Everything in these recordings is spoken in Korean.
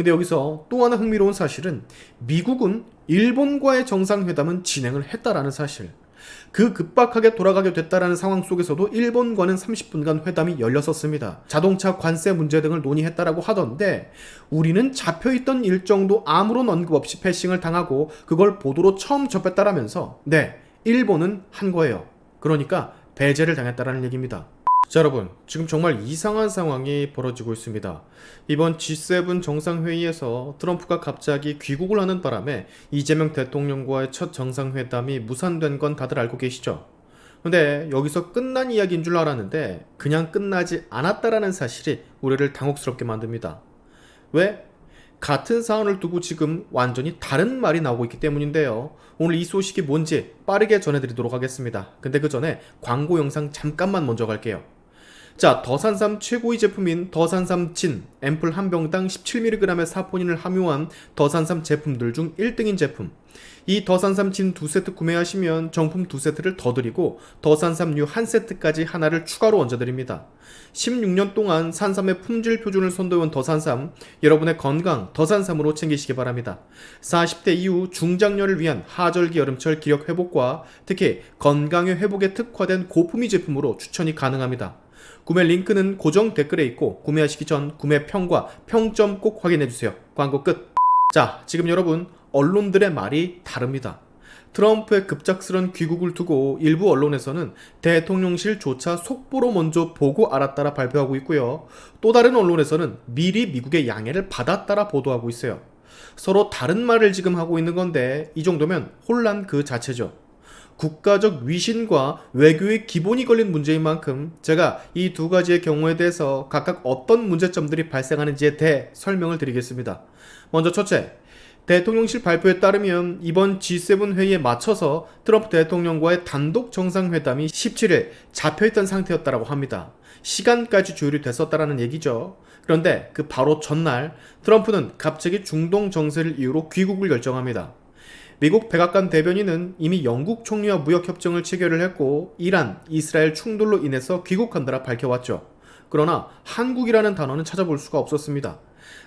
근데 여기서 또 하나 흥미로운 사실은 미국은 일본과의 정상회담은 진행을 했다라는 사실. 그 급박하게 돌아가게 됐다라는 상황 속에서도 일본과는 30분간 회담이 열렸었습니다. 자동차 관세 문제 등을 논의했다라고 하던데 우리는 잡혀있던 일정도 아무런 언급 없이 패싱을 당하고 그걸 보도로 처음 접했다라면서 일본은 한 거예요. 그러니까 배제를 당했다라는 얘기입니다. 자, 여러분, 지금 정말 이상한 상황이 벌어지고 있습니다. 이번 G7 정상회의에서 트럼프가 갑자기 귀국을 하는 바람에 이재명 대통령과의 첫 정상회담이 무산된 건 다들 알고 계시죠? 근데 여기서 끝난 이야기인 줄 알았는데 그냥 끝나지 않았다라는 사실이 우리를 당혹스럽게 만듭니다. 왜? 같은 사안을 두고 지금 완전히 다른 말이 나오고 있기 때문인데요. 오늘 이 소식이 뭔지 빠르게 전해드리도록 하겠습니다. 근데 그 전에 광고 영상 잠깐만 먼저 갈게요. 자, 더산삼 최고의 제품인 더산삼 진, 앰플 한 병당 17mg의 사포닌을 함유한 더산삼 제품들 중 1등인 제품. 이 더산삼 진 2세트 구매하시면 정품 2세트를 더 드리고 더산삼류 1세트까지 하나를 추가로 얹어드립니다. 16년 동안 산삼의 품질 표준을 선도해온 더산삼, 여러분의 건강 더산삼으로 챙기시기 바랍니다. 40대 이후 중장년을 위한 하절기 여름철 기력 회복과 특히 건강의 회복에 특화된 고품위 제품으로 추천이 가능합니다. 구매 링크는 고정 댓글에 있고 구매하시기 전 구매평과 평점 꼭 확인해주세요. 광고 끝. 자, 지금 여러분 언론들의 말이 다릅니다. 트럼프의 급작스런 귀국을 두고 일부 언론에서는 대통령실조차 속보로 먼저 보고 알았다라 발표하고 있고요. 또 다른 언론에서는 미리 미국의 양해를 받았다라 보도하고 있어요. 서로 다른 말을 지금 하고 있는 건데 이 정도면 혼란 그 자체죠. 국가적 위신과 외교의 기본이 걸린 문제인 만큼 제가 이 두 가지의 경우에 대해서 각각 어떤 문제점들이 발생하는지에 대해 설명을 드리겠습니다. 먼저 첫째, 대통령실 발표에 따르면 이번 G7 회의에 맞춰서 트럼프 대통령과의 단독 정상회담이 17일 잡혀있던 상태였다고 합니다. 시간까지 조율이 됐었다라는 얘기죠. 그런데 그 바로 전날 트럼프는 갑자기 중동 정세를 이유로 귀국을 결정합니다. 미국 백악관 대변인은 이미 영국 총리와 무역협정을 체결을 했고 이란, 이스라엘 충돌로 인해서 귀국한다라 밝혀왔죠. 그러나 한국이라는 단어는 찾아볼 수가 없었습니다.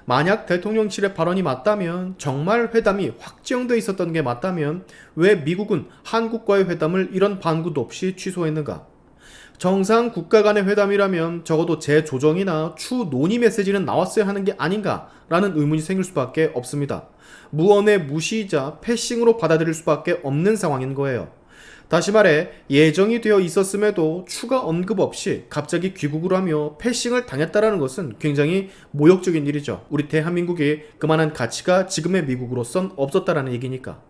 만약 대통령실의 발언이 맞다면, 정말 회담이 확정돼 있었던 게 맞다면 왜 미국은 한국과의 회담을 이런 반구도 없이 취소했는가? 정상 국가 간의 회담이라면 적어도 재조정이나 추 논의 메시지는 나왔어야 하는 게 아닌가라는 의문이 생길 수밖에 없습니다. 무언의 무시이자 패싱으로 받아들일 수밖에 없는 상황인 거예요. 다시 말해 예정이 되어 있었음에도 추가 언급 없이 갑자기 귀국을 하며 패싱을 당했다는 것은 굉장히 모욕적인 일이죠. 우리 대한민국이 그만한 가치가 지금의 미국으로선 없었다라는 얘기니까.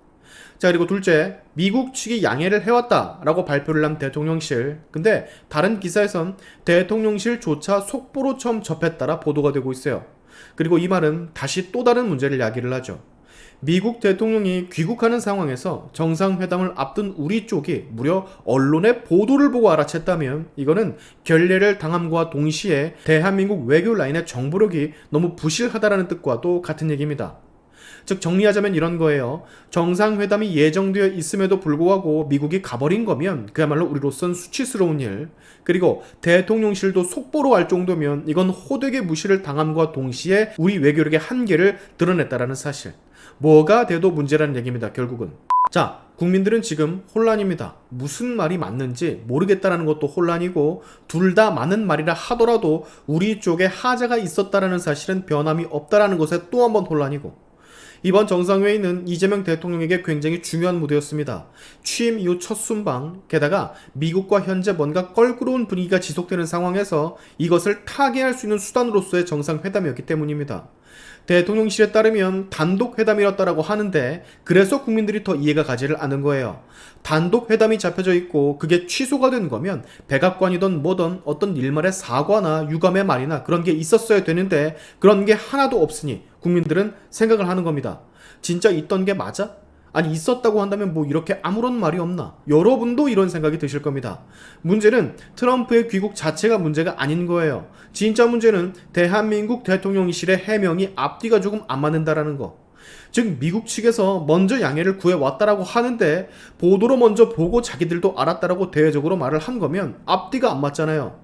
자, 그리고 둘째, 미국 측이 양해를 해왔다라고 발표를 한 대통령실. 근데 다른 기사에선 대통령실조차 속보로 처음 접했다라 보도가 되고 있어요. 그리고 이 말은 다시 또 다른 문제를 야기를 하죠. 미국 대통령이 귀국하는 상황에서 정상회담을 앞둔 우리 쪽이 무려 언론의 보도를 보고 알아챘다면 이거는 결례를 당함과 동시에 대한민국 외교 라인의 정보력이 너무 부실하다라는 뜻과도 같은 얘기입니다. 즉 정리하자면 이런 거예요. 정상회담이 예정되어 있음에도 불구하고 미국이 가버린 거면 그야말로 우리로선 수치스러운 일, 그리고 대통령실도 속보로 알 정도면 이건 호되게 무시를 당함과 동시에 우리 외교력의 한계를 드러냈다라는 사실. 뭐가 돼도 문제라는 얘기입니다. 결국은. 자, 국민들은 지금 혼란입니다. 무슨 말이 맞는지 모르겠다라는 것도 혼란이고 둘 다 맞는 말이라 하더라도 우리 쪽에 하자가 있었다라는 사실은 변함이 없다라는 것에 또 한 번 혼란이고, 이번 정상회의는 이재명 대통령에게 굉장히 중요한 무대였습니다. 취임 이후 첫 순방, 게다가 미국과 현재 뭔가 껄끄러운 분위기가 지속되는 상황에서 이것을 타개할 수 있는 수단으로서의 정상회담이었기 때문입니다. 대통령실에 따르면 단독 회담이었다라고 하는데 그래서 국민들이 더 이해가 가지를 않는 거예요. 단독 회담이 잡혀져 있고 그게 취소가 된 거면 백악관이든 뭐든 어떤 일말의 사과나 유감의 말이나 그런 게 있었어야 되는데 그런 게 하나도 없으니 국민들은 생각을 하는 겁니다. 진짜 있던 게 맞아? 아니 있었다고 한다면 뭐 이렇게 아무런 말이 없나? 여러분도 이런 생각이 드실 겁니다. 문제는 트럼프의 귀국 자체가 문제가 아닌 거예요. 진짜 문제는 대한민국 대통령실의 해명이 앞뒤가 조금 안 맞는다라는 거. 즉 미국 측에서 먼저 양해를 구해왔다라고 하는데 보도로 먼저 보고 자기들도 알았다라고 대외적으로 말을 한 거면 앞뒤가 안 맞잖아요.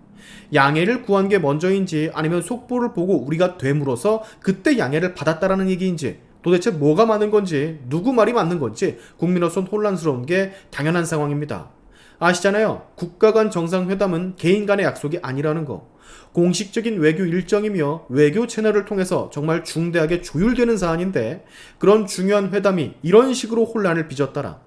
양해를 구한 게 먼저인지 아니면 속보를 보고 우리가 되물어서 그때 양해를 받았다라는 얘기인지 도대체 뭐가 맞는 건지 누구 말이 맞는 건지 국민으로선 혼란스러운 게 당연한 상황입니다. 아시잖아요. 국가 간 정상회담은 개인 간의 약속이 아니라는 거. 공식적인 외교 일정이며 외교 채널을 통해서 정말 중대하게 조율되는 사안인데 그런 중요한 회담이 이런 식으로 혼란을 빚었더라.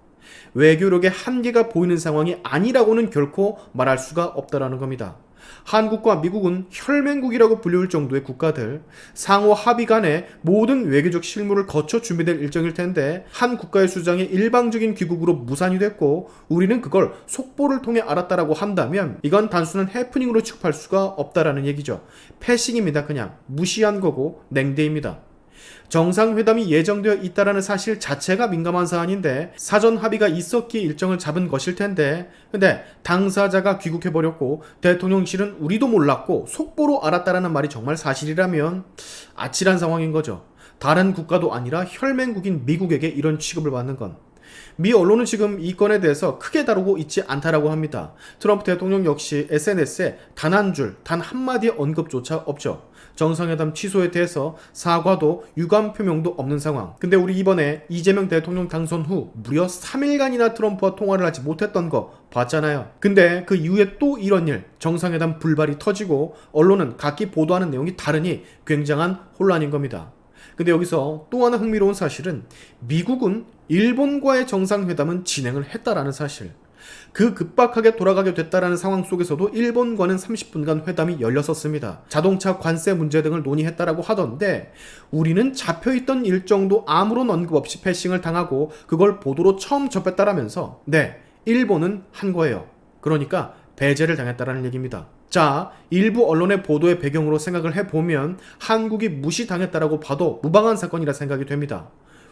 외교력의 한계가 보이는 상황이 아니라고는 결코 말할 수가 없다라는 겁니다. 한국과 미국은 혈맹국이라고 불릴 정도의 국가들, 상호 합의 간에 모든 외교적 실무를 거쳐 준비될 일정일 텐데 한 국가의 수장이 일방적인 귀국으로 무산이 됐고 우리는 그걸 속보를 통해 알았다라고 한다면 이건 단순한 해프닝으로 취급할 수가 없다라는 얘기죠. 패싱입니다. 그냥 무시한 거고 냉대입니다. 정상회담이 예정되어 있다라는 사실 자체가 민감한 사안인데 사전 합의가 있었기에 일정을 잡은 것일 텐데 근데 당사자가 귀국해버렸고 대통령실은 우리도 몰랐고 속보로 알았다라는 말이 정말 사실이라면 아찔한 상황인 거죠. 다른 국가도 아니라 혈맹국인 미국에게 이런 취급을 받는 건 미 언론은 지금 이 건에 대해서 크게 다루고 있지 않다라고 합니다. 트럼프 대통령 역시 SNS에 단 한 줄, 단 한마디의 언급조차 없죠. 정상회담 취소에 대해서 사과도 유감 표명도 없는 상황. 근데 우리 이번에 이재명 대통령 당선 후 무려 3일간이나 트럼프와 통화를 하지 못했던 거 봤잖아요. 근데 그 이후에 또 이런 일, 정상회담 불발이 터지고 언론은 각기 보도하는 내용이 다르니 굉장한 혼란인 겁니다. 근데 여기서 또 하나 흥미로운 사실은 미국은 일본과의 정상회담은 진행을 했다라는 사실. 그 급박하게 돌아가게 됐다라는 상황 속에서도 일본과는 30분간 회담이 열렸었습니다. 자동차 관세 문제 등을 논의했다라고 하던데 우리는 잡혀있던 일정도 아무런 언급 없이 패싱을 당하고 그걸 보도로 처음 접했다라면서 네, 일본은 한 거예요. 그러니까 배제를 당했다라는 얘기입니다. 자, 일부 언론의 보도의 배경으로 생각을 해보면 한국이 무시당했다라고 봐도 무방한 사건이라 생각이 됩니다.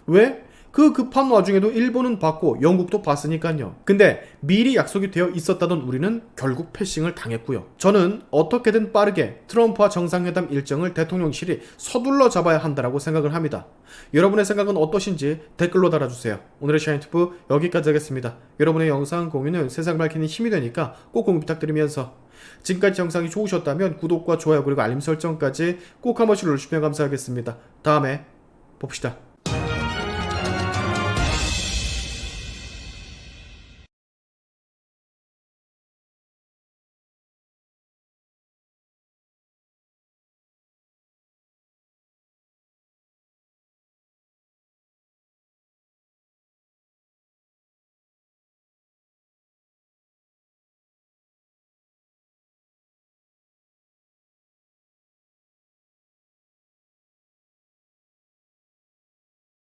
왜? 그 급한 와중에도 일본은 봤고 영국도 봤으니까요. 근데 미리 약속이 되어 있었다던 우리는 결국 패싱을 당했고요. 저는 어떻게든 빠르게 트럼프와 정상회담 일정을 대통령실이 서둘러 잡아야 한다라고 생각을 합니다. 여러분의 생각은 어떠신지 댓글로 달아주세요. 오늘의 샤인투브 여기까지 하겠습니다. 여러분의 영상 공유는 세상 밝히는 힘이 되니까 꼭 공유 부탁드리면서 지금까지 영상이 좋으셨다면 구독과 좋아요 그리고 알림 설정까지 꼭 한 번씩 눌러주시면 감사하겠습니다. 다음에 봅시다.